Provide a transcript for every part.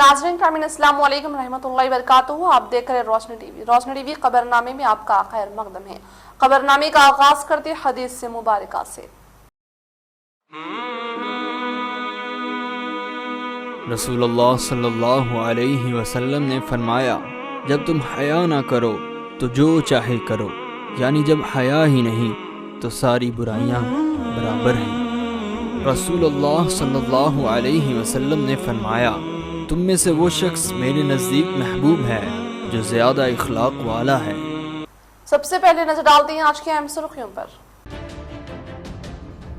नाज़रीन कामिन अस्सलाम वालेकुम रहमतुल्लाहि व बरकातुहू। आप देख रहे हैं रोशनी टीवी। रोशनी टीवी खबरनामे में आपका खैर मकदम है। खबरनामे का आगाज करते हदीस से मुबारका से। रसूलुल्लाह सल्लल्लाहु अलैहि वसल्लम ने फरमाया, जब तुम हया ना करो तो जो चाहे करो, यानी जब हया ही नहीं तो सारी बुराइयां बराबर हैं। रसूलुल्लाह सल्लल्लाहु अलैहि वसल्लम ने फरमाया, तुम में से वो शख्स मेरे नज़दीक महबूब है जो ज़्यादा इखलाक वाला है। सबसे पहले नजर डालते हैं आज की अहम सुर्खियों पर।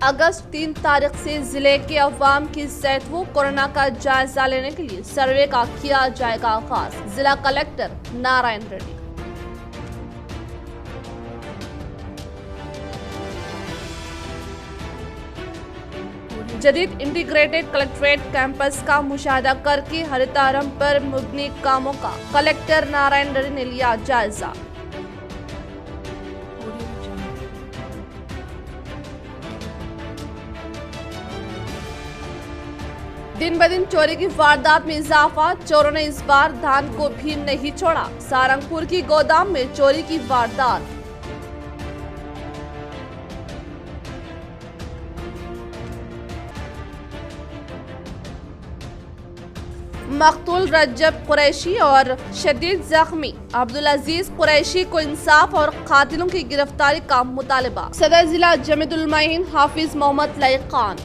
अगस्त 3 तारीख से जिले के अवाम की सेहत व कोरोना का जायजा लेने के लिए सर्वे का किया जाएगा आगाज। जिला कलेक्टर नारायण रेड्डी। जदीद इंटीग्रेटेड कलेक्ट्रेट कैंपस का मुशाहिदा करके हरितारम पर मुबनी कामों का कलेक्टर नारायण रेड्डी ने लिया जायजा। दिन ब दिन चोरी की वारदात में इजाफा। चोरों ने इस बार धान को भी नहीं छोड़ा। सारंगपुर की गोदाम में चोरी की वारदात। मकतूल रजब कुरैशी और शदीद जख्मी अब्दुल अजीज कुरैशी को इंसाफ और कातिलों की गिरफ्तारी का मुतालबा। सदर जिला जमीयतुल उलमाइन हाफिज मोहम्मद लईक खान।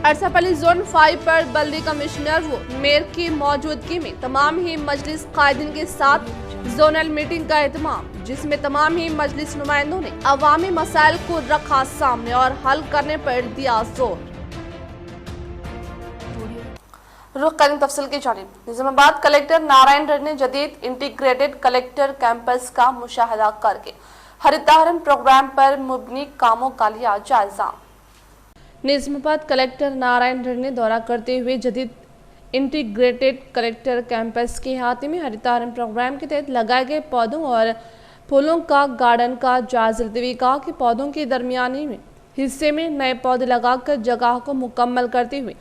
अरसापल्ली जोन 5 पर बल्दी कमिश्नर व मेयर की मौजूदगी में तमाम ही मजलिस कायदीन के साथ जोनल मीटिंग का एहतमाम, जिसमें तमाम ही मजलिस नुमाइंदों ने अवामी मसाइल को रखा सामने और हल करने पर दिया जोर। रुख करें तफसील की जानिब। निजामाबाद कलेक्टर नारायण रेड्डी ने जदीद इंटीग्रेटेड कलेक्टर कैंपस का मुशाहिदा करके हरितारन प्रोग्राम पर मुबनी कामों का लिया जायजा। निजामाबाद कलेक्टर नारायण रेड्डी ने दौरा करते हुए जदीद इंटीग्रेटेड कलेक्टर कैंपस के अहाते में हरितारन प्रोग्राम के तहत लगाए गए पौधों और फूलों का गार्डन का जायजा लेते हुए कहा कि पौधों के दरमियानी में हिस्से में नए पौधे लगाकर जगह को मुकम्मल करते हुए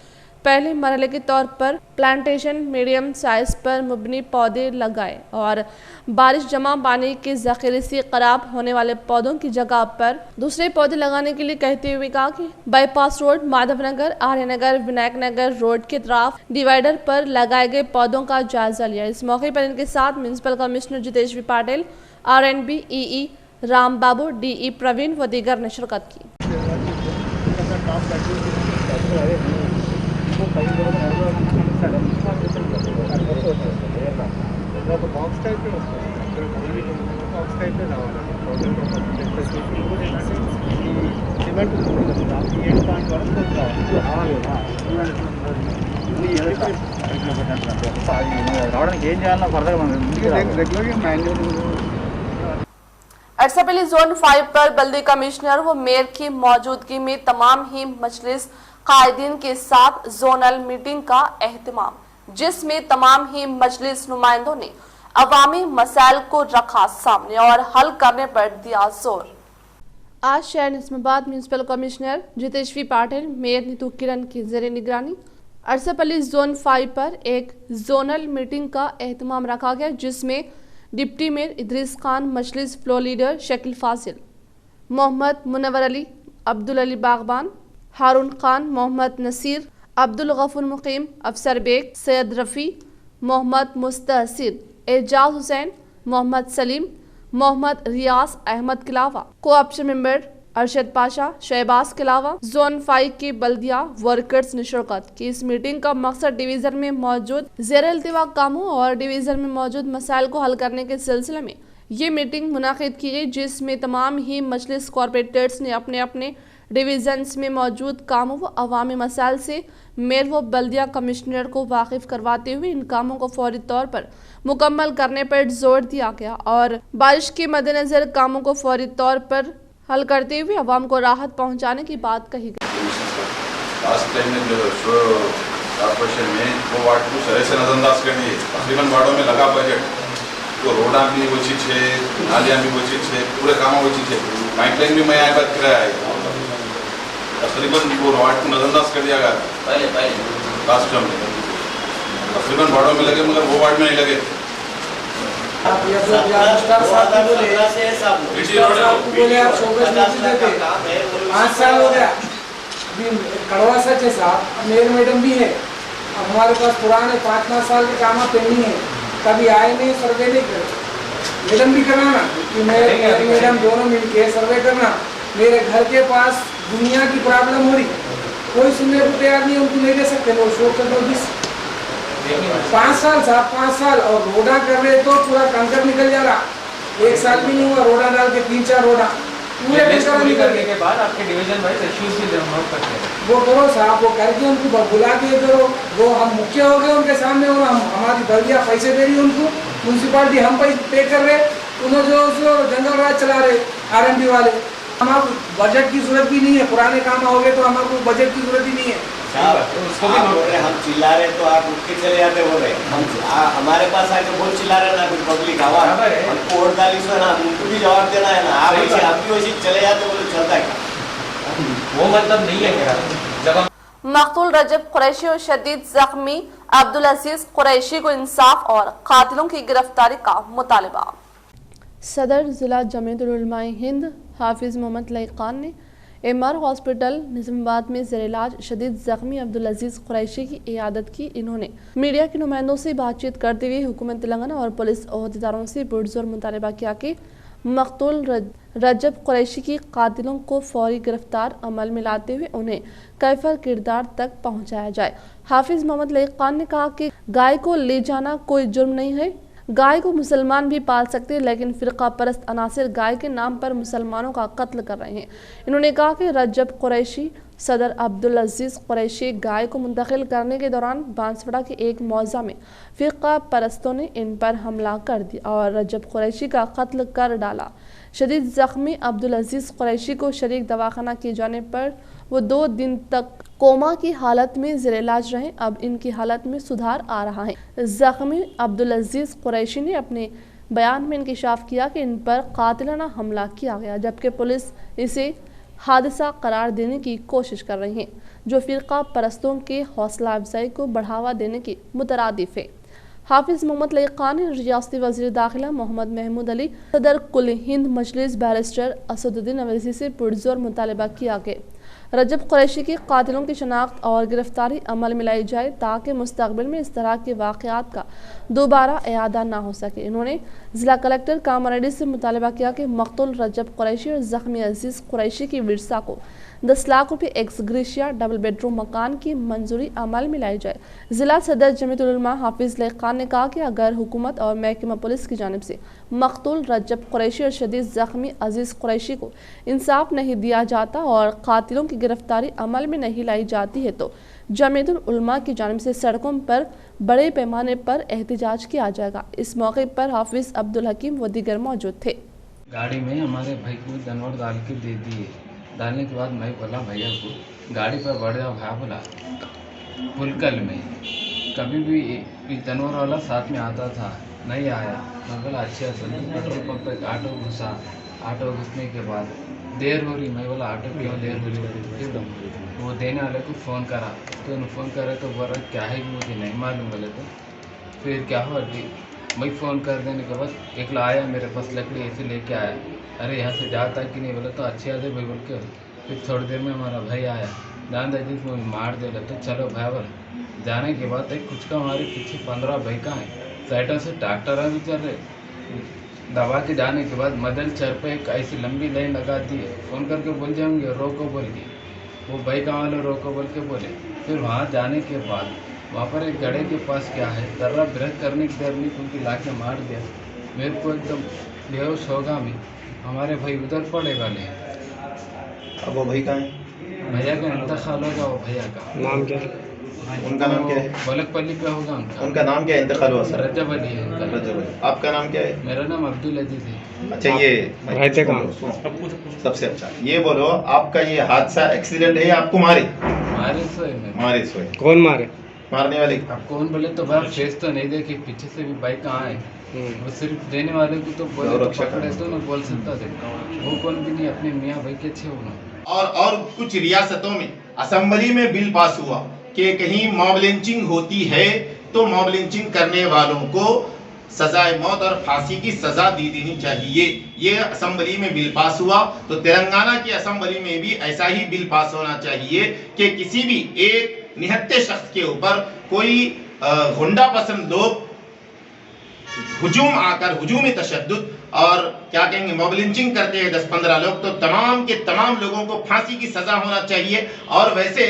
पहले मरहले के तौर पर प्लांटेशन मीडियम साइज पर मुबनी पौधे लगाए और बारिश जमा पानी के जखीरे से खराब होने वाले पौधों की जगह पर दूसरे पौधे लगाने के लिए कहते हुए कहा कि बाईपास रोड, माधवनगर, आर्यनगर, विनायक नगर रोड के तरफ डिवाइडर पर लगाए गए पौधों का जायजा लिया। इस मौके पर इनके साथ municipal commissioner Jitesh Patil, RNB EE Ram Babu, DE Praveen व दीगर ने शिरकत की। अरसापल्ली जोन 5 पर बल्दी कमिश्नर व मेयर की मौजूदगी में तमाम ही मजलिस कायदीन के साथ जोनल मीटिंग का एहतमाम, जिसमें तमाम ही मजलिस नुमाइंदों ने अवामी मसाइल को रखा सामने और हल करने पर दिया जोर। आज शहर Nizamabad municipal commissioner Jitesh Patil, mayor Neetu Kiran की जेर निगरानी अरसापल्ली जोन 5 पर एक जोनल मीटिंग का एहतमाम रखा गया, जिसमें डिप्टी मेयर इदरीस खान, मजलिस फ्लो लीडर शकील फाजिल, मोहम्मद मुनव्वर अली, अब्दुल अली बागबान, हारून खान, मोहम्मद नसीर, अब्दुल गफूर मुकीम, अफसर बेग, सैयद रफ़ी, मोहम्मद मुस्तहसिन, एजाज हुसैन, मोहम्मद सलीम, मोहम्मद रियाज अहमद के अलावा कोऑप्शन मेंबर अरशद पाशा, शहबाज के अलावा जोन 5 के बल्दिया वर्कर्स ने शिरकत की। इस मीटिंग का मकसद डिवीजन में मौजूद ज़ेर इल्तिवा कामों और डिवीजन में मौजूद मसाइल को हल करने के सिलसिले में ये मीटिंग मुनाकिद की गई, जिसमें तमाम ही मजलिस कॉर्पोरेटर्स ने अपने अपने डिवीजन्स में मौजूद कामों व अवामी मसाइल से मेयर व बल्दिया कमिश्नर को वाकिफ करवाते हुए इन कामों को फौरी तौर पर मुकम्मल करने पर जोर दिया गया और बारिश के मद्देनजर कामों को फौरी तौर पर हल करते हुए अवाम को राहत पहुंचाने की बात कही गई। लास्ट टाइम में जो कॉर्पोरेशन में वो वार्ड को सरे से नजरअंदाज कर दिए, तकरीबन वार्डों में लगा बजट तो रोडा भी ઓછી છે, નાલિયા भी ઓછી છે, पूरे कामों ઓછી છે, पाइपलाइन भी मैं यहाँ पर किराया है, तकरीबन वो वार्ड को नजरअंदाज कर दिया गया पहले लास्ट टर्म में, तकरीबन वार्डों में लगे मगर वो वार्ड में नहीं लगे। आप ये बोले आप स्टार साहब को बोले स्टार साहब को बोले आप शोकस नहीं देते 5 साल हो गया अभी कड़वा सच है साहब। मेयर मैडम भी है, अब हमारे पास पुराने 5-5 साल के काम पेंडिंग है, कभी आए नहीं, सर्वे नहीं करे। मैडम भी कराना कि मेयर मैडम दोनों मिलके सर्वे करना। मेरे घर के पास दुनिया की प्रॉब्लम हो रही, कोई सुनने को तैयार नहीं, उनको नहीं दे सकते लोग शोक कर 5 साल साहब 5 साल और रोडा कर रहे तो पूरा कंकर निकल जा रहा। 1 साल भी नहीं हुआ रोडा डाल के 3-4 रोडा पूरे कंकर निकल गए। के बाद आपके डिवीजन वाइज इश्यूज भी नोट करते हैं। वो करो साहब, वो करके उनको बुला के करो। वो हम मुख्य हो गए उनके सामने, और हम हमारी बल्दिया पैसे दे रही है उनको, म्यूनसिपालिटी हम पैसे पे कर रहे, उन्होंने जो जंगल राज चला रहे RMB वाले। हमारे बजट की जरूरत भी नहीं है, पुराने काम हो गए तो हमारे बजट की जरूरत ही नहीं है। उसको भी बोल रहे हम चिल्ला रहे तो आप उठ के चले जाते बोल रहे हम हमारे पास आके बहुत चिल्ला रहे ना, कुछ पब्लिक आवाज हमको वोट डाली सो ना, उनको भी जवाब देना है ना। आप ऐसे हम भी वैसे चले जाते बोले चलता है, वो मतलब नहीं है क्या? जब हम मकतूल रजब कुरैशी और शदीद जख्मी अब्दुल अजीज कुरैशी को इंसाफ और कातिलों की गिरफ्तारी का मुतालबा। सदर जिला जमीयतुल उलमाए हिंद हाफिज मोहम्मद लई खान ने MR हॉस्पिटल निजामाबाद में ज़ेर-ए-इलाज शदीद ज़ख्मी अब्दुल अजीज़ कुरैशी की इयादत की। इन्होंने मीडिया के नुमाइंदों से बातचीत करते हुए हुकूमत तेलंगाना और पुलिस अहदेदारों से पुरजोर मुतालबा किया कि मकतूल रजब कुरैशी की कातिलों को फौरी गिरफ्तार अमल में लाते हुए उन्हें कैफर किरदार तक पहुँचाया जाए। हाफिज मोहम्मद लई खान ने कहा कि गाय को ले जाना कोई जुर्म नहीं है, गाय को मुसलमान भी पाल सकते हैं, लेकिन फिरका परस्त अनासिर गाय के नाम पर मुसलमानों का कत्ल कर रहे हैं। इन्होंने कहा कि रजब कुरैशी सदर अब्दुल अजीज़ कुरैशी गाय को मुंतकिल करने के दौरान बांसवाड़ा के एक मौज़ा में फिरका परस्तों ने इन पर हमला कर दिया और रजब कुरैशी का कत्ल कर डाला। शदीद ज़ख्मी अब्दुल अजीज़ कुरैशी को शरीक दवाखाना किए जाने पर वो 2 दिन तक कोमा की हालत में ज़ेर इलाज रहे। अब इनकी हालत में सुधार आ रहा है। ज़ख्मी अब्दुल अजीज़ कुरैशी ने अपने बयान में इंकिशाफ किया कि इन पर कातिलाना हमला किया गया, जबकि पुलिस इसे हादसा करार देने की कोशिश कर रही है, जो फिरका परस्तों के हौसला अफजाई को बढ़ावा देने की मुतरादिफ है। हाफिज मोहम्मद लई खान ने रियासती वज़ीर दाखिला मोहम्मद महमूद अली, सदर कुल हिंद मजलिस बैरिस्टर असदुद्दीन अवैसी से पुरजोर मुतालबा किया कि रजब कुरैशी के कातिलों की शनाख्त और गिरफ्तारी अमल में लाई जाए ताकि मुस्तकबिल में इस तरह के वाक़यात का दोबारा इयादा ना हो सके। इन्होंने ज़िला कलेक्टर कामारेड्डी से मुतालबा किया कि मकतूल रजब कुरैशी और ज़ख्मी अजीज़ कुरैशी की विरसा को 10 लाख रुपये एक्स ग्रेशिया डबल बेडरूम मकान की मंजूरी अमल में लाई जाए। ज़िला सदर जमीयतुल उलमा हाफिज लई खान ने कहा कि अगर हुकूमत और महकमा पुलिस की जानिब से मकतूल रजब कुरैशी और शदीद ज़ख्मी अजीज़ कुरैशी को इंसाफ नहीं दिया जाता और कातिलों की गिरफ्तारी अमल में नहीं लाई जाती है तो जमीयतुल उलमा की जानिब से सड़कों पर बड़े पैमाने पर एहतजाज किया जाएगा। इस मौके पर हाफिज अब्दुल हकीम व दीगर मौजूद थे। गाड़ी में हमारे भाई को जानवर डाल के दे दिए। डालने के बाद मैं बोला भैया को गाड़ी पर बढ़ जाओ भाई, बोला फुलकल में कभी भी जानवर वाला साथ में आता था, नहीं आया। मैं बोला अच्छा चलो पेट्रोल पंप पे ऑटो घुसा। ऑटो घुसने के बाद देर हो रही, मैं बोला ऑटो क्यों देर हो रही, फिर वो देने वाले को फ़ोन करा तो उन्होंने फ़ोन करा तो बोला क्या है कि मुझे नहीं मालूम। बोले तो फिर क्या हुआ कि मैं फ़ोन कर देने के बाद एक आया मेरे पास लकड़ी ऐसे लेके आया, अरे यहाँ से जाता कि नहीं, बोला तो अच्छे आते भाई बोल के। फिर थोड़ी देर में हमारा भाई आया, दान दादी को मार दे तो चलो भाई बोल। जाने के बाद एक कुछ का हमारे पीछे 15 भाई का है, साइडों से ट्रैक्टर भी चल रहे। दबा के जाने के बाद मदल चर पे एक ऐसी लंबी लाइन लगा दी है, फ़ोन करके बोल जाएंगे रोको बोल के, वो भाई का वाले रोको बोल के बोले। फिर वहाँ जाने के बाद वहाँ पर एक गड़े के पास क्या है दर्रा ब्रेक करने की देर नहीं, उनकी ला के मार दिया। मेरे को एकदम बेहोश होगा मैं, हमारे भाई उधर पड़े वाले हैं। अब वो भाई कहाँ है? भैया का इंतकाल होगा, वो भैया का नाम क्या है? उनका नाम क्या है? बलकपल्ली पे होगा उनका। उनका नाम क्या है? इंतकाल हुआ सर? रजब अली है उनका। रजब अली। आपका नाम क्या है? मेरा नाम अब्दुल अजीज है। अच्छा ये सबसे अच्छा ये बोलो, आपका ये हादसा एक्सीडेंट है या आपको मारे? मारे सो है मेरे। मारे सो है। कौन मारे? मारने वाले अब कौन बोले तो भाई फेस तो नहीं देखे, पीछे से भी बाइक कहाँ है वो सिर्फ देने वाले को तो बोले तो पकड़े तो ना बोल सकता थे, वो कौन भी नहीं, अपने मियाँ भाई के अच्छे होना। और कुछ रियासतों में असेंबली में बिल पास हुआ कि कहीं मॉब लिंचिंग होती है तो मॉब लिंचिंग करने वालों को सजाए मौत और फांसी की सजा दी देनी चाहिए। ये असेंबली में बिल पास हुआ, तो तेलंगाना की असेंबली में भी ऐसा ही बिल पास होना चाहिए कि किसी भी एक निहत्थे शख्स के ऊपर कोई गुंडा पसंद लोग हुजूम तशद्दुद और क्या कहेंगे मॉब लिंचिंग करते हैं 10-15 लोग, तो तमाम के तमाम लोगों को फांसी की सजा होना चाहिए। और वैसे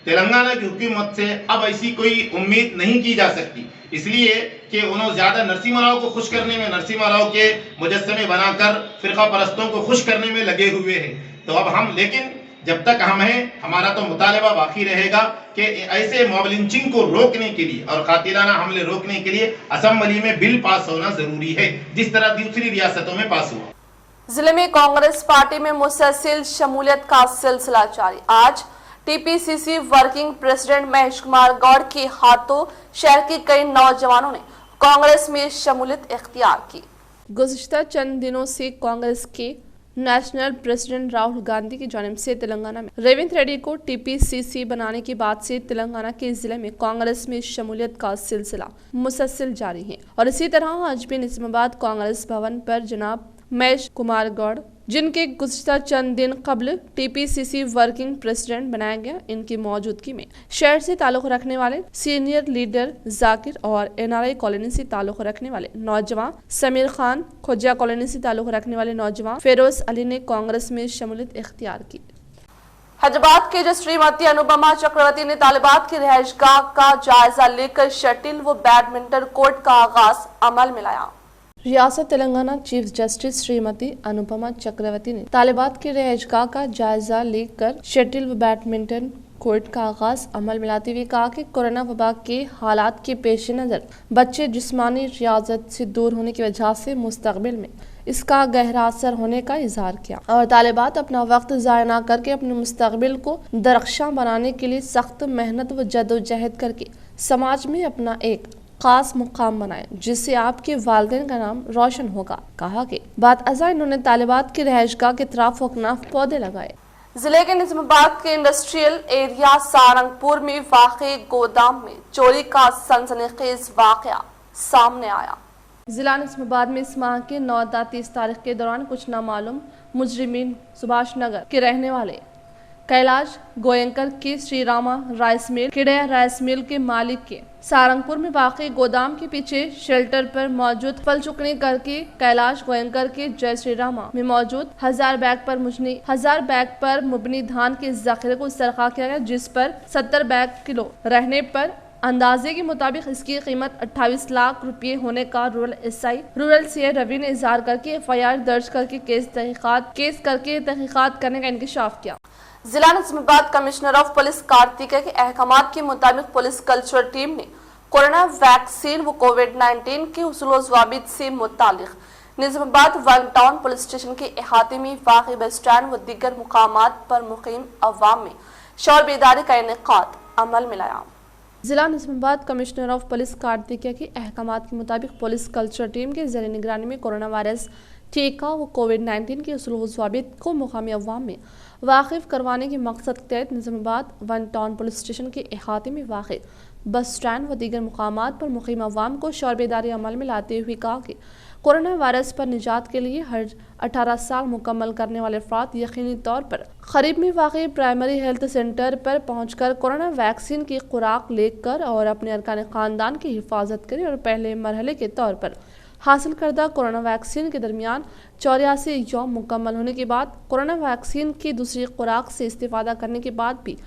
तेलंगाना की हुकूमत से अब ऐसी कोई उम्मीद नहीं की जा सकती, इसलिए कि उन्होंने ज्यादा नरसिम्हा राव को खुश करने में, नरसिम्हा राव के मुजस्समे बनाकर फिरका परस्तों को खुश करने में लगे हुए हैं। तो अब हम, लेकिन जब तक हम हैं, हमारा तो मुतालबा बाकी रहेगा कि ऐसे मॉब लिंचिंग को रोकने के लिए और कातिलाना हमले रोकने के लिए असेंबली में बिल पास होना जरूरी है, जिस तरह दूसरी रियासतों में पास हुआ। जिले में कांग्रेस पार्टी में मुसलसल शमूलियत का सिलसिला जारी। आज TPCC working president Mahesh Kumar Goud के हाथों शहर के कई नौजवानों ने कांग्रेस में शमूलियत इख्तियार की। गुज़िश्ता चंद दिनों से कांग्रेस के नेशनल प्रेसिडेंट राहुल गांधी की जानिब से तेलंगाना में रेवंत रेड्डी को टीपीसीसी बनाने के बाद से तेलंगाना के जिले में कांग्रेस में शमूलियत का सिलसिला मुसलसल जारी है। और इसी तरह आज भी निजामाबाद कांग्रेस भवन पर जनाब महेश कुमार गौड़, जिनके गुज़िश्ता चंद दिन कबल टीपीसीसी वर्किंग प्रेसिडेंट बनाया गया, इनकी मौजूदगी में शहर से ताल्लुक़ रखने वाले सीनियर लीडर जाकिर और एनआरआई कॉलोनी से ताल्लुक़ रखने वाले नौजवान समीर खान, खोजिया कॉलोनी से ताल्लुक़ रखने वाले नौजवान फेरोज अली ने कांग्रेस में शमूलियत इख्तियार की। हैदराबाद के जो श्रीमती अनुपमा चक्रवर्ती ने तालिबात की रिहाइशगाह का जायजा लेकर शटिल व बैडमिंटन कोर्ट का आगाज अमल में लाया। रियासत तेलंगाना चीफ जस्टिस श्रीमती अनुपमा चक्रवर्ती ने तालिबात की रिहाइशगाह का जायजा लेकर शटिल व बैडमिंटन कोर्ट का आगाज अमल में लाते हुए कहा कि कोरोना वबा के हालात के पेश नज़र बच्चे जिस्मानी रियाजत से दूर होने की वजह से मुस्तकबिल में इसका गहरा असर होने का इजहार किया और तालिबात अपना वक्त ज़ाया न करके अपने मुस्तकबिल को दरख्शां बनाने के लिए सख्त मेहनत व जदोजहद करके समाज में अपना एक खास मुकाम बनाए, जिससे आपके वालिदैन का नाम रोशन होगा। कहा कि बात अज़ा इन्होंने तालिबात की रिहाइशगाह के तराफ वकनाफ पौधे लगाए। जिले के निजामाबाद के इंडस्ट्रियल एरिया सारंगपुर में वाक़े गोदाम में चोरी का सनसनीखेज वाक़या सामने आया। जिला निजामाबाद में इस माह के 9-30 तारीख के दौरान कुछ नामालूम मुजरिमीन सुभाष नगर के रहने वाले कैलाश गोयंकर की श्री रामा राइस मिल किड़या राइस मिल के मालिक के सारंगपुर में वाक़ई गोदाम के पीछे शेल्टर पर मौजूद फल चुकनी करके कैलाश गोयंकर के जय श्री रामा में मौजूद 1000 बैग पर मुबनी धान के जखीरे को सरखा किया गया, जिस पर 70 बैग किलो रहने पर अंदाजे के मुताबिक इसकी कीमत 28 लाख रुपए होने का रूरल सीए रवि ने इजहार करके FIR दर्ज करके केस करके तहकीकात करने का इंकशाफ किया। जिला Nizamabad commissioner of police Kartikeya के अहकामात के मुताबिक पुलिस कल्चर टीम ने कोरोना वैक्सीन व कोविड-19 के उसूल ज़वाबित से मुतालिक Nizamabad one town police station के अहाते में वाक़ई बस स्टैंड व दीगर मुकामात पर मुक़ीम अवाम में शौर बेदारी का इनेकाद अमल में लाया। जिला Nizamabad commissioner of police Kartikeya के अहकामात के मुताबिक पुलिस कल्चर टीम के ज़रिए निगरानी में कोरोना वायरस टीका व कोविड-19 के उसूल ज़वाबित को मुकामी अवाम में वाकिफ़ करवाने के मकसद के तहत Nizamabad one town police station के अहाते में वाक़ बस स्टैंड व दीगर मुकामात पर मुक़ीम अवाम को शौर बेदारी अमल में लाते हुए कहा कि कोरोना वायरस पर निजात के लिए हर 18 साल मुकम्मल करने वाले अफराद यकीनी तौर पर करीब में वाक़ई प्राइमरी हेल्थ सेंटर पर पहुंचकर कोरोना वैक्सीन की खुराक लेकर और अपने अरकान ख़ानदान की हिफाजत करें और पहले मरहले के तौर पर हासिल करदा कोरोना वैक्सीन के दरमियान 84 यौम मुकम्मल होने के बाद कोरोना वैक्सीन की दूसरी खुराक से इस्तेफादा करने के बाद भी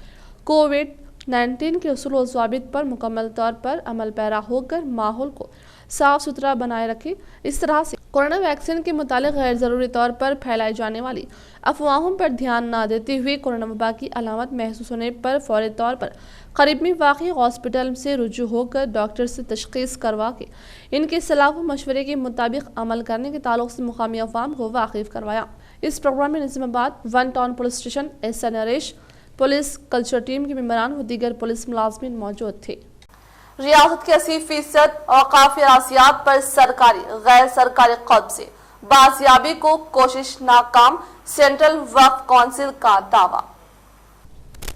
कोविड-19 के उसूल व ज़वाबित पर मुकम्मल तौर पर अमल पैरा होकर माहौल को साफ सुथरा बनाए रखे। इस तरह से कोरोना वैक्सीन के मुतालिक गैर ज़रूरी तौर पर फैलाई जाने वाली अफवाहों पर ध्यान न देते हुए कोरोना वबा की अलामत महसूस होने पर फौरी तौर पर करीब में वाक़ई हॉस्पिटल से रुजू होकर डॉक्टर से तशख़ीस करवा के इनके सलाह व मशवरे के मुताबिक अमल करने के ताल्लुक़ से मुकामी अवाम को वाकिफ़ करवाया। इस प्रोग्राम में Nizamabad one town police station SN Naresh police culture team के मेंबरान व दीगर पुलिस मुलाजमीन मौजूद थे। रियासत के 80% औकाफ अरासियात पर सरकारी गैर सरकारी कब्जे बाजियाबी को कोशिश नाकाम, सेंट्रल वक्फ काउंसिल का दावा।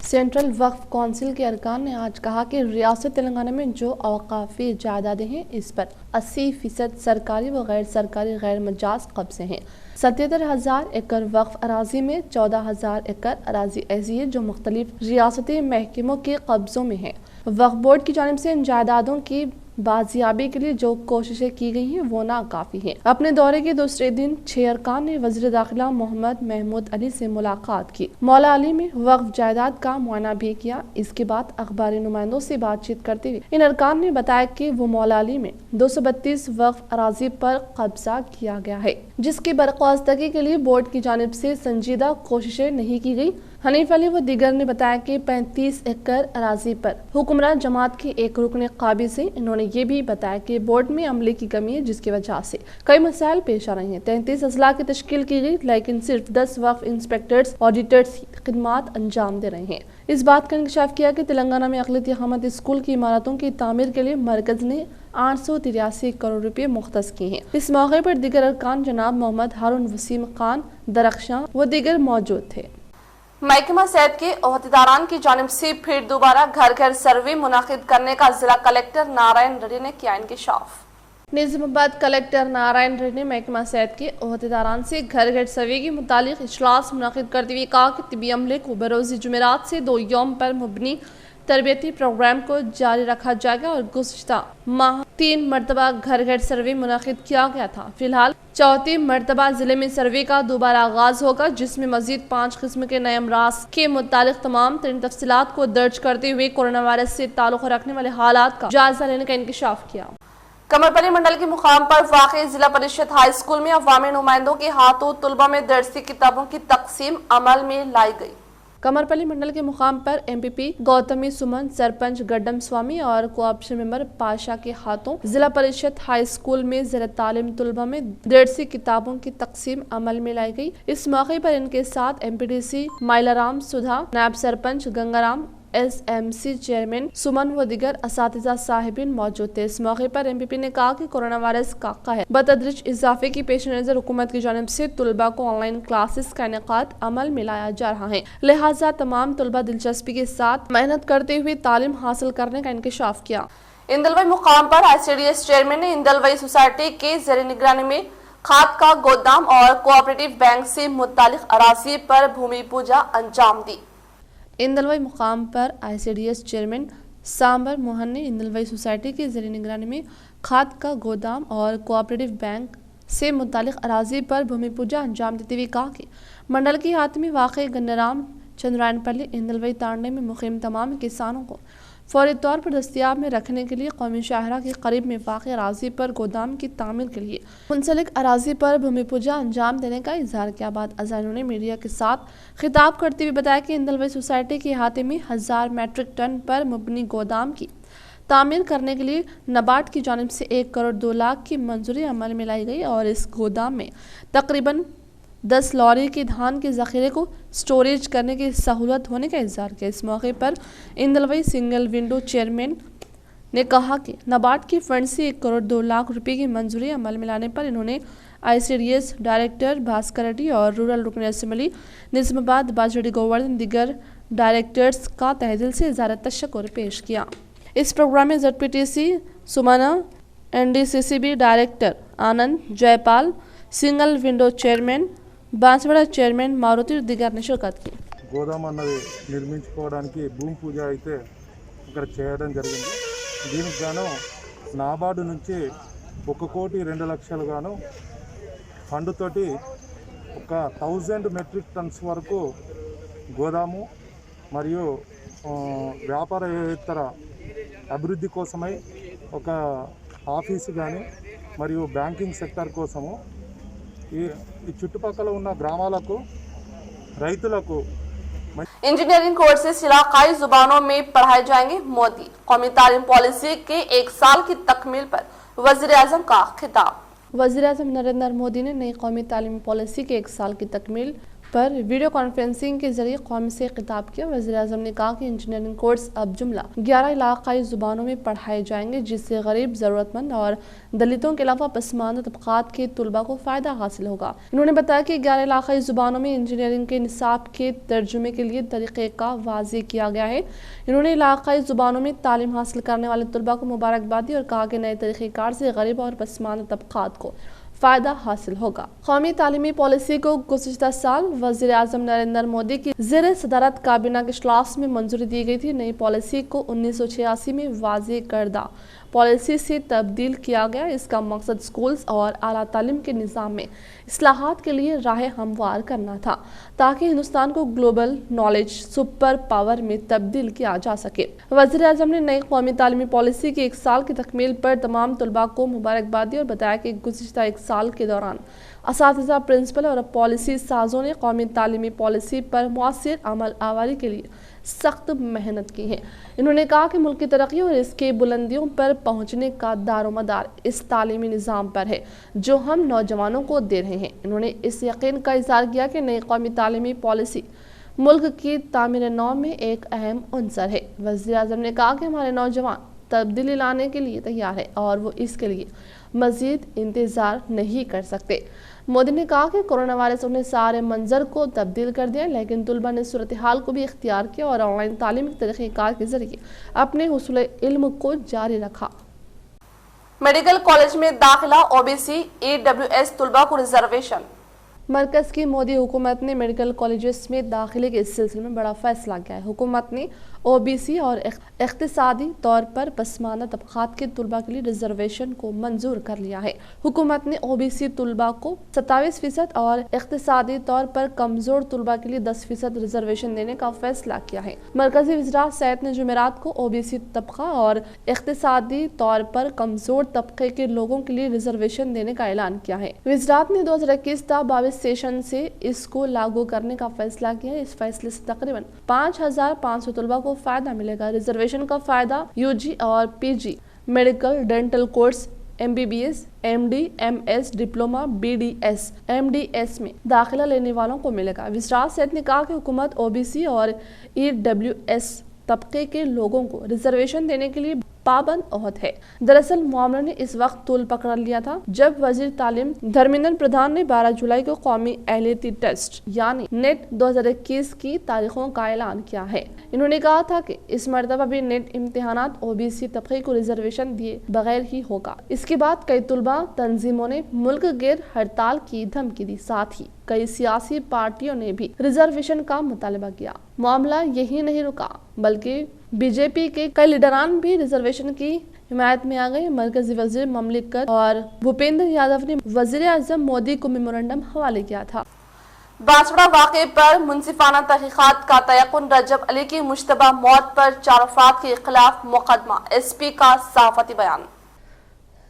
सेंट्रल वक्फ काउंसिल के अरकान ने आज कहा कि रियासत तेलंगाना में जो औकाफी जायदादें हैं इस पर 80% सरकारी व गैर सरकारी गैर मजाज कब्जे हैं। 77,000 एकड़ वक्फ अराजी में 14,000 एकड़ अराजी ऐसी है जो मुख्तलिफ रियासती महकमों के कब्जों में है। वक्फ बोर्ड की जानिब से इन जायदादों की बाजियाबी के लिए जो कोशिशें की गई हैं वो नाकाफी हैं। अपने दौरे के दूसरे दिन 6 अरकान ने वज़ीर दाखिला मोहम्मद महमूद अली से मुलाकात की। मौला अली में वक्फ जायदाद का मुआयना भी किया। इसके बाद अखबारी नुमाइंदों से बातचीत करते हुए इन अरकान ने बताया कि वो मौला अली में 232 वक्फ अराजी पर कब्जा किया गया है, जिसकी बरखास्तगी के लिए बोर्ड की जानिब से संजीदा कोशिशें नहीं की गई। हनीफ अली व दीगर ने बताया कि 35 एकड़ अराजी पर हुक्मरान जमात के एक रुकन काबिज है। इन्होंने ये भी बताया कि बोर्ड में अमले की कमी है, जिसकी वजह से कई मसाइल पेश आ रहे हैं। 33 अजला की तश्कील की गई, लेकिन सिर्फ 10 वक्फ इंस्पेक्टर्स ऑडिटर्स ही खिदमात अंजाम दे रहे हैं। इस बात का इंकशाफ किया कि तेलंगाना में अक़लियती अहमद स्कूल की इमारतों की तामीर के लिए मरकज ने 883 करोड़ रुपए मुख्तस किए हैं। इस मौके पर दीगर अरकान जनाब मोहम्मद हारून वसीम खान दरख्शां व दीगर मौजूद थे। महकमा सेहत के ओहदेदारान की जानिब से फिर दोबारा घर घर सर्वे मुनाकिद करने का जिला कलेक्टर नारायण रेड्डी ने किया इंकशाफ। निजामाबाद कलेक्टर नारायण रेड्डी ने महकमा सेहत के ओहदेदारान से घर घर सर्वे के मुतालिक इजलास मुनाकिद करते हुए कहा कि तिबी अमले को बरोज़ जुमेरात से 2 यौम पर मुबनी तरबियती प्रोग्राम को जारी रखा जाएगा और गुज़िश्ता माह 3 मरतबा घर घर सर्वे मुनाकिद किया गया था। फिलहाल 4थी मरतबा जिले में सर्वे का दोबारा आगाज होगा, जिसमें मजीद 5 किस्म के नए अमराज के मुतालिक तमाम तरीन तफसीलात को दर्ज करते हुए कोरोना वायरस से ताल्लुक़ रखने वाले हालात का जायजा लेने का इंकशाफ किया। कमरपल्ली मंडल के मुकाम पर वाक़ई जिला परिषद हाई स्कूल में अवामी नुमाइंदों के हाथों तुलबा में दरसी किताबों की तकसीम अमल में लाई गई। कमरपल्ली मंडल के मुकाम पर एमपीपी गौतमी सुमन, सरपंच गड्डम स्वामी और कोऑप्शन मेंबर पाशा के हाथों जिला परिषद हाई स्कूल में ज़र तालीम तुलबा में दरसी किताबों की तकसीम अमल में लाई गई। इस मौके पर इनके साथ एमपीडीसी माइलाराम सुधा, नायब सरपंच गंगाराम, एसएमसी चेयरमैन सुमन व दिगर असातिज़ा साहिबीन मौजूद थे। इस मौके पर एमपीपी ने कहा कि कोरोना वायरस का कहर बतदरीज इजाफे की पेश नज़र हुकूमत की जानिब से तुलबा को ऑनलाइन क्लासेस का इनेकाद अमल में लाया जा रहा है, लिहाजा तमाम तुलबा दिलचस्पी के साथ मेहनत करते हुए तालीम हासिल करने का इंकशाफ किया। इंदलवई मुकाम पर ICDS चेयरमैन ने इंदलवई सोसाइटी के ज़ेर निगरानी में खाद का गोदाम और कोऑपरेटिव बैंक से मुतालिक अराजी पर भूमि पूजा अंजाम दी। इंदलवई मुकाम पर ICDS चेयरमैन सांबर मोहन ने इंदलवई सोसाइटी की ज़ेर निगरानी में खाद का गोदाम और कोऑपरेटिव बैंक से मुतालिक अराजी पर भूमि पूजा अंजाम देते हुए कहा कि मंडल की हाथमी वाक़ गन्नाराम चंद्रायनपल्ली इंदलवई तांडे में मुक़ीम तमाम किसानों को फौरी तौर पर दस्तियाब में रखने के लिए कौमी शाहरा के करीब में वाक़ अराजी पर गोदाम की तामीर के लिए मुंसलिक अराजी पर भूमि पूजा अंजाम देने का इजहार किया। बाद अज़ानों ने मीडिया के साथ खिताब करते हुए बताया कि इंदलवई सोसाइटी के अहाते में 1000 मैट्रिक टन पर मुबनी गोदाम की तामीर करने के लिए नबार्ड की जानिब से 1 करोड़ 2 लाख की मंजूरी अमल में लाई गई और इस गोदाम में तकरीबन 10 लॉरी के धान के ज़ख़ीरे को स्टोरेज करने की सहूलत होने का इज़हार किया। इस मौके पर इंदलवई सिंगल विंडो चेयरमैन ने कहा कि नबार्ड के फंड से 1 करोड़ 2 लाख रुपए की मंजूरी अमल में लाने पर इन्होंने ICDS डायरेक्टर भास्कर रेड्डी और रूरल रुकन असम्बली निजामाबाद बाजड़ी गोवर्धन दिगर डायरेक्टर्स का तहेदिल से इज़हार तशक्कुर पेश किया। इस प्रोग्राम में ZPTC Sumana, NDCCB director Anand Jaipal, single window chairman Banswada chairman Maruti दिगर ने शिरकत की। గోదాం అన్నది నిర్మించుకోవడానికి భూమి పూజ అయితే ఇక్కడ చేయడం జరిగింది। దీనికి గాను నాబార్డు నుంచి 1,02,00,000 గాను ఫండ్ తోటి ఒక 1000 మెట్రిక్ టన్స్ వరకు గోదాము మరియు వ్యాపారేతర అభివృద్ధి కోసమై ఒక ఆఫీసు కానీ మరియు బ్యాంకింగ్ సెక్టర్ కోసము ఈ చుట్టుపక్కల ఉన్న గ్రామాలకు రైతులకు इंजीनियरिंग कोर्सेज इलाकाई जुबानों में पढ़ाए जाएंगे। मोदी कौमी तालीम पॉलिसी के 1 साल की तकमील पर वज़ीर आज़म का खिताब। वज़ीर आज़म नरेंद्र मोदी ने नई कौमी तालीम पॉलिसी के 1 साल की तकमील पर वीडियो कॉन्फ्रेंसिंग के जरिए कौम से खिताब किया। वज़ीर-ए-आज़म ने कहा कि इंजीनियरिंग कोर्स अब जुमला 11 इलाकाई ज़ुबानों में पढ़ाए जाएंगे, जिससे गरीब, ज़रूरतमंद और दलितों के अलावा पसमानदा तबक़ात के तुलबा को फ़ायदा हासिल होगा। उन्होंने बताया कि 11 इलाकाई ज़ुबानों में इंजीनियरिंग के निसाब के तर्जुमे के लिए तरीक़े का वाज़ेह किया गया है। इन्होंने इलाकाई ज़ुबानों में तालीम हासिल करने वाले तुलबा को मुबारकबाद दी और कहा कि नए तरीक़ेकार से गरीब और पसमानदा तबक़ात को फ़ायदा हासिल होगा। कौमी तालीमी पॉलिसी को गुज़िश्ता साल वज़ीर-ए-आज़म नरेंद्र मोदी की ज़ेर सदारत काबीना के इजलास में मंजूरी दी गई थी। नई पॉलिसी को 1986 में वाज़ेह करदा पॉलिसी से तब्दील किया गया। इसका मकसद स्कूल्स और आला तालीम के निज़ाम में इस्लाहात के लिए राह हमवार करना था, ताकि हिंदुस्तान को ग्लोबल नॉलेज सुपर पावर में तब्दील किया जा सके। वज़ीर-ए-आज़म ने नई कौमी तालीमी पॉलिसी के 1 साल की तकमील पर तमाम तलबा को मुबारकबाद दी और बताया कि गुज़िश्ता 1 साल के दौरान असातिज़ा, प्रिंसिपल और पॉलिसी साजों ने कौमी तालीमी पॉलिसी पर मुअस्सिर अमल आवारी के लिए सख्त मेहनत की है। इन्होंने कहा कि मुल्क की तरक्की और इसके बुलंदियों पर पहुंचने का दारोमदार इस तालीमी निज़ाम पर है जो हम नौजवानों को दे रहे हैं। इन्होंने इस यकीन का इज़हार किया कि नई कौमी तालीमी पॉलिसी मुल्क की तामीर नौ में एक अहम अंसर है। वज़ीर-ए-आज़म ने कहा कि हमारे नौजवान तब्दीली लाने के लिए तैयार है और वो इसके लिए मज़ीद इंतज़ार नहीं कर सकते। मोदी ने कहा कि कोरोना वायरस ने सारे मंजर को तब्दील कर दिया, लेकिन तुलबा ने सूरत हाल को भी इख्तियार किया और ऑनलाइन तालीम के तरीक़ेकार के जरिए अपने हुसूल इल्म को जारी रखा। मेडिकल कॉलेज में दाखिला OBC EWS तुलबा को रिजर्वेशन। मरकज़ की मोदी हुकूमत ने मेडिकल कॉलेजेस में दाखिले के सिलसिले में बड़ा फैसला किया है। हुकूमत ने OBC और इख्तिसादी तौर पर पसमानदा तबक़ात के तुलबा के लिए रिजर्वेशन को मंजूर कर लिया है। हुकूमत ने OBC तुलबा को 27% और इख्तिसादी तौर पर कमज़ोर तुलबा के लिए 10% रिजर्वेशन देने का फैसला किया है। मरकज़ी वज़ीर सैयद ने जुमेरात को OBC तबक़ा और इख्तिसादी तौर पर कमज़ोर तबक़े के लोगों के लिए रिजर्वेशन देने का ऐलान किया है। वज़ीरात ने 2021-22 सेशन से इसको लागू करने का फैसला किया है। इस फैसले से तकरीबन 5500 तुलबा को फायदा मिलेगा। रिजर्वेशन का फायदा UG और PG medical, dental course, MBBS, MD, MS, diploma, BDS, MDS में दाखिला लेने वालों को मिलेगा। वज़ीर सैयद ने कहा कि हुकूमत OBC और EWS तबके के लोगों को रिजर्वेशन देने के लिए पाबंद अहद है। दरअसल मामले ने इस वक्त तूल पकड़ लिया था जब वजीर तालीम धर्मेंद्र प्रधान ने 12 जुलाई को कौमी अहलियती टेस्ट यानी नेट 2021 की तारीखों का ऐलान किया है। इन्होंने कहा था कि इस मरतबा भी नेट इम्तिहानात OBC तबके को रिजर्वेशन दिए बगैर ही होगा। इसके बाद कई तुलबा तंजीमों ने मुल्क गिर हड़ताल की धमकी दी। साथ ही कई सियासी पार्टियों ने भी रिजर्वेशन का मुतालबा किया। मामला यही नहीं रुका बल्कि बीजेपी के कई लीडरान भी रिजर्वेशन की हिमायत में आ गए। मरकजी वजीर ममलिकत और भूपेंद्र यादव ने वज़ीर-ए-आज़म मोदी को मेमोरेंडम हवाले किया था। बांसवाड़ा वाक़े पर मुंसिफाना तहक़ीक़ात का तयक़ुन। रजब अली की मुश्तबा मौत पर 4 अफराद के खिलाफ मुकदमा। SP का सहाफ़ती बयान।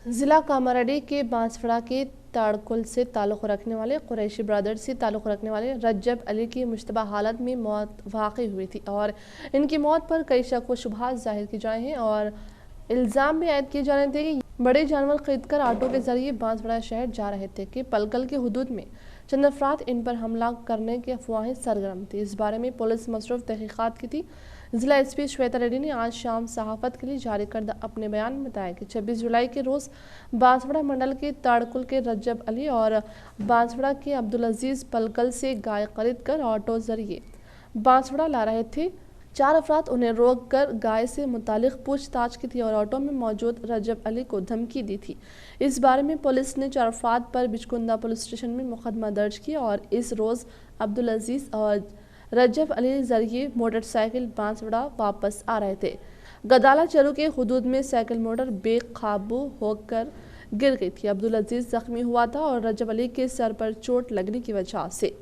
जिला कामारेड्डी के बांसवाड़ा के ताड़कुल से ताल्लुक़ रखने वाले कुरैशी ब्रदर्स से ताल्लुक़ रखने वाले रजब अली की मुश्तबा हालत में मौत वाक़ई हुई थी और इनकी मौत पर कई शक व शुबहात ज़ाहिर की जाए हैं और इल्ज़ाम भी आयद किए जा रहे थे कि बड़े जानवर खरीद कर ऑटो के जरिए बांसवाड़ा शहर जा रहे थे कि पलकल के हुदूद में चंद अफराद इन पर हमला करने की अफवाहें सरगर्म थी। इस बारे में पुलिस मसरूफ़ तहक़ीक़ात की थी। जिला SP श्वेता रेड्डी ने आज शाम सहाफ़त के लिए जारी करदा अपने बयान में बताया कि 26 जुलाई के रोज़ बांसवाड़ा मंडल के ताड़कुल के रजब अली और बांसवाड़ा के अब्दुल अजीज़ पलकल से गाय खरीद कर ऑटो जरिए बांसवाड़ा ला रहे थे। 4 अफराद उन्हें रोक कर गाय से मुतालिक पूछताछ की थी और ऑटो में मौजूद रजब अली को धमकी दी थी। इस बारे में पुलिस ने 4 अफराद पर बिचकुंदा पुलिस स्टेशन में मुकदमा दर्ज किया और इस रोज़ अब्दुल अजीज़ और रजब अली जरिए मोटरसाइकिल बांसवाड़ा वापस आ रहे थे। गदाला चरू के हुदूद में साइकिल मोटर बेकाबू होकर गिर गई थी। अब्दुल अजीज़ जख्मी हुआ था और रजब अली के सर पर चोट लगने की वजह से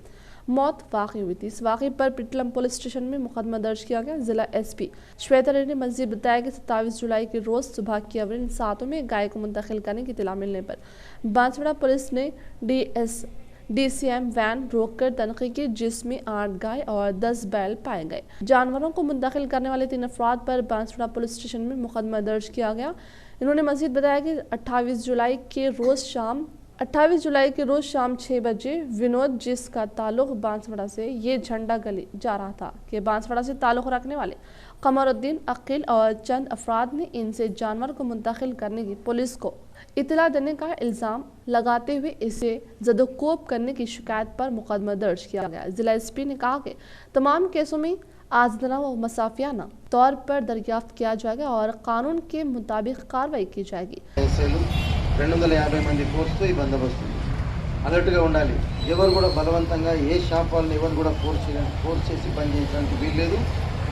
मौत वाक़ई हुई थी। इस वाक़े पर पिटलम पुलिस स्टेशन में मुकदमा दर्ज किया गया। जिला SP श्वेता रेड्डी ने मज़ीद बताया कि 27 जुलाई के रोज़ सुबह के अवरिन सातों में गाय को मुंतकिल करने की इत्तला मिलने पर बांसवाड़ा पुलिस ने DCM वैन रोककर तनखी की जिसमें 8 गाय और 10 बैल पाए गए। जानवरों को मुंतकिल करने वाले 3 अफराद पर बांसवाड़ा पुलिस स्टेशन में मुकदमा दर्ज किया गया। इन्होंने मज़ीद बताया कि 28 जुलाई के रोज़ शाम 28 जुलाई के रोज शाम 6 बजे विनोद, जिसका ताल्लुक बांसवाड़ा से ये झंडा गली जा रहा था, कि बांसवाड़ा से ताल्लुक रखने वाले कमरुद्दीन, अकील और चंद अफराद ने इनसे जानवर को मुंतकिल करने की पुलिस को इतला देने का इल्ज़ाम लगाते हुए इसे ज़दोकोब करने की शिकायत पर मुकदमा दर्ज किया गया। जिला एसपी ने कहा कि तमाम केसों में आज़दना व मसाफियाना तौर पर दरियाफ्त किया जाएगा और कानून के मुताबिक कार्रवाई की जाएगी। 250 మంది ఫోర్స్తో ఈ బందోబస్తు అలర్ట్గా ఉండాలి. ఎవరు కూడా బలవంతంగా ఏ షాప్ వాళ్ళని ఎవరు కూడా ఫోర్స్ చేసి పని చేయించడానికి వీల్లేదు.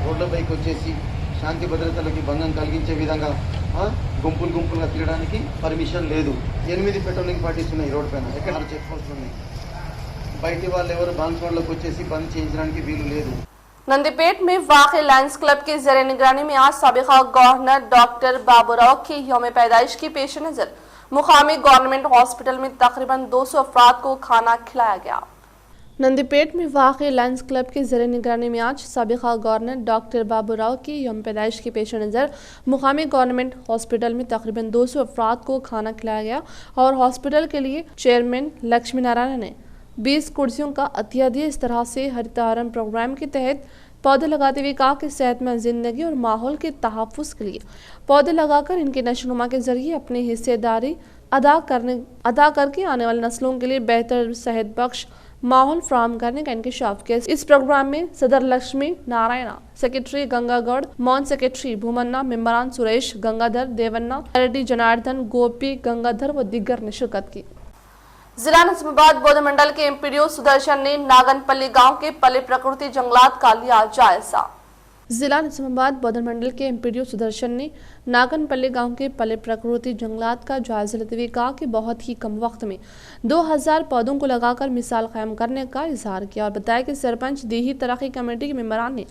రోడ్లపైకి వచ్చేసి శాంతి భద్రతలకి భంగం కలిగించే విధంగా గుంపులుగా తిరగడానికి పర్మిషన్ లేదు. 8 పెట్రోలింగ్ పార్టీస్ ఉన్నాయి రోడ్ పైన, ఎక్కడ చెక్ పోస్ట్ ఉన్నాయి. బయటి వాళ్ళు ఎవరు బాన్స్వాడలోకి వచ్చేసి పని చేయించడానికి వీలు లేదు. नंदीपेट में वाक़ लायंस क्लब के ज़ेर निगरानी में आज साबिक़ा गवर्नर डॉक्टर बाबूराव की यौम पैदाइश की पेश नज़र मुकामी गवर्नमेंट हॉस्पिटल में तकरीबन 200 अफराद को खाना खिलाया गया। नंदीपेट में वाक़ लायंस क्लब के ज़ेर निगरानी में आज साबिक़ा गवर्नर डॉक्टर बाबूराव की यौम पैदाइश की पेश नज़र मुकामी गवर्नमेंट हॉस्पिटल में तकरीबन 200 अफराद को खाना खिलाया गया और हॉस्पिटल के लिए चेयरमैन लक्ष्मी नारायण ने 20 कुर्सियों का अतिया दिया। इस तरह से हरितहारम प्रोग्राम के तहत पौधे लगाते हुए कहा कि सेहतमंद जिंदगी और माहौल के तहफ़्फ़ुज़ के लिए पौधे लगाकर इनके नशोनुमा के जरिए अपनी हिस्सेदारी अदा करके आने वाली नस्लों के लिए बेहतर सेहत बख्श माहौल फ्राहम करने का इंकशाफ किया। इस प्रोग्राम में सदर लक्ष्मी नारायणा, सेक्रेटरी गंगागौड़, मौन सेक्रेटरी भूमन्ना, मेम्बरान सुरेश, गंगाधर, देवन्ना, रेड्डी, जनार्दन, गोपी, गंगाधर व दिग्गर ने शिरकत की। जिला निजामाबाद बौद्ध मंडल के एमपीडीओ सुदर्शन ने नागनपल्ली गांव के पले प्रकृति जंगलात का लिया जायजा। जिला निजामाबाद बौद्ध मंडल के एमपीडीओ सुदर्शन ने नागनपल्ली गांव के पले प्रकृति जंगलात का जायजा लेते हुए कहा कि बहुत ही कम वक्त में 2000 पौधों को लगाकर मिसाल कायम करने का इजहार किया और बताया कि सरपंच देही तरक्की कमेटी के मेंबरान ने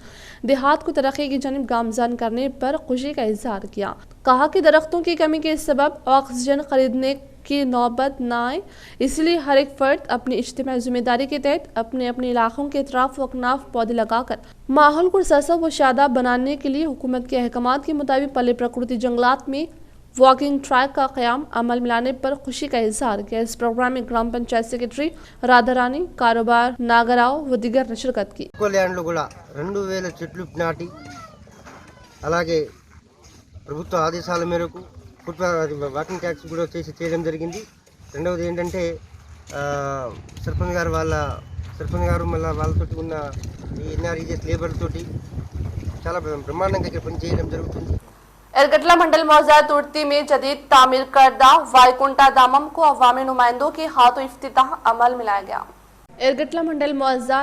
देहात को तरक्की की जानिब गामजन करने पर खुशी का इजहार किया। कहा कि दरख्तों की कमी के सबब ऑक्सीजन खरीदने की नौबत न आए, इसलिए हर एक फर्द अपनी इज्तिमाई जिम्मेदारी के तहत अपने अपने इलाकों के अतराफ व अकनाफ पौधे लगाकर माहौल को सरसब्ज़ व शादाब बनाने के लिए हुकूमत के अहकामात के मुताबिक पले प्रकृति जंगलात में वॉकिंग ट्रैक का क़याम अमल में लाने पर खुशी का इजहार किया। इस प्रोग्राम में ग्राम पंचायत सेक्रेटरी राधा रानी, कारोबार नागराव व दिगर ने शिरकत की। 2000 చెట్లు నాటి అలాగే ప్రభుత్వ ఆదేశాల మేరకు వాకింగ్ ట్యాక్స్ కూడా చేయడం జరిగింది. రెండవది ఏంటంటే సర్పంచ్ గారు మళ్ళీ వాళ్ళతోటి ఉన్న ఈ ఎన్ఆర్ఈజెస్ లేబర్ తోటి చాలా బ్రహ్మాండంగా ఇక్కడ పని చేయడం జరుగుతుంది। एरगटला मंडल मौजा तुर्ती में जदीद तामीर करदा वाईकुंठा दामम को अवामी नुमाइंदों के हाथों इफ्तिताह अमल में लाया गया। एरगटला मंडल मौजा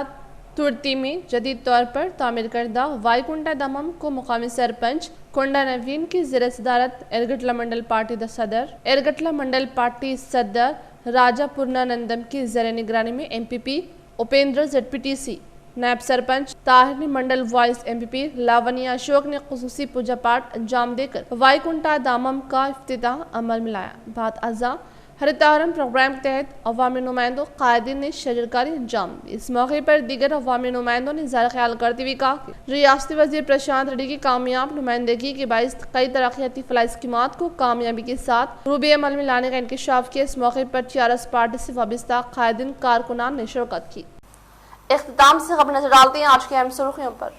तुर्ती में जदीद तौर पर तामीर करदा वाईकुंठा दामम को मुकामी सरपंच कोंडा नवीन की ज़ेर सदारत एरगटला मंडल पार्टी सदर राजा पूर्णानंदम की ज़ेर निगरानी में एमपीपी उपेंद्र, ZPTC नायब सरपंच ताहिर, मंडल वाइस एमपीपी लावनिया अशोक ने खुसूसी पूजा पाठ अंजाम देकर वाईकुंठा दामम का इफ्तिताह अमल में लाया। बात अज़ा हरितहारम प्रोग्राम के तहत अवामी नुमाइंदों कायदीन ने शजरकारी अंजाम दी। इस मौके पर दीगर अवामी नुमाइंदों ने ज़ाहिर ख्याल करते हुए कहा कि रियासती वज़ीर प्रशांत रेड्डी की कामयाब नुमाइंदगी के बाइस कई तरक्याती फलाही स्कीमात को कामयाबी के साथ रूबे अमल में लाने का इंकशाफ किया। इस मौके पर TRS पार्टी से वाबस्ता कायदीन कारकुनान ने शिरकत की। इख्तिताम से खबर नजर डालते हैं आज की अहम सुर्खियों पर।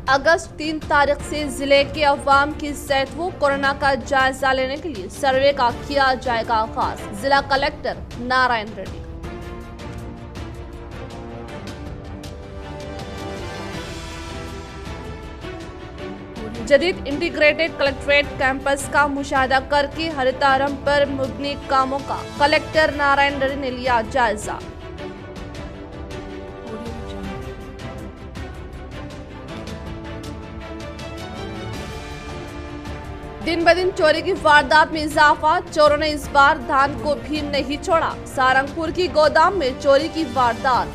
अगस्त 3 तारीख से जिले के अवाम की सेहत व कोरोना का जायजा लेने के लिए सर्वे का किया जाएगा आगाज। जिला कलेक्टर नारायण रेड्डी। जदीद इंटीग्रेटेड कलेक्ट्रेट कैंपस का मुशाहिदा करके हरितहारम पर मुबनी कामों का कलेक्टर नारायण रेड्डी ने लिया जायजा। दिन ब दिन चोरी की वारदात में इजाफा, चोरों ने इस बार धान को भी नहीं छोड़ा। सारंगपुर की गोदाम में चोरी की वारदात।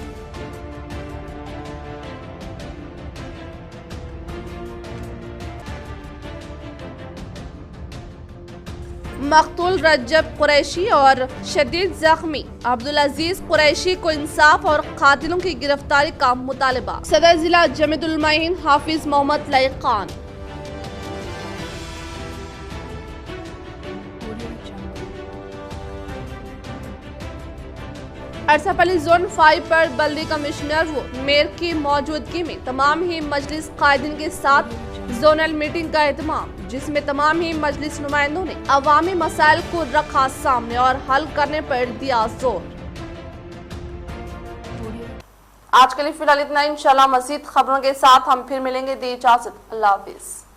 मकतूल रज्जब कुरैशी और शदीद जख्मी अब्दुल अजीज कुरैशी को इंसाफ और कातिलों की गिरफ्तारी का मुतालबा। सदर जिला जमीयतुल उलमा हाफिज मोहम्मद लईक खान। अरसापल्ली जोन 5 पर बल्दी कमिश्नर व मेयर की मौजूदगी में तमाम ही मजलिस कायदीन के साथ जोनल मीटिंग का एहतमाम, जिसमें तमाम ही मजलिस नुमाइंदों ने अवामी मसाइल को रखा सामने और हल करने पर दिया जोर। आज के लिए फिलहाल इतना। इंशाल्लाह मज़ीद खबरों के साथ हम फिर मिलेंगे। दी इजाज़त, अल्लाह हाफिज़।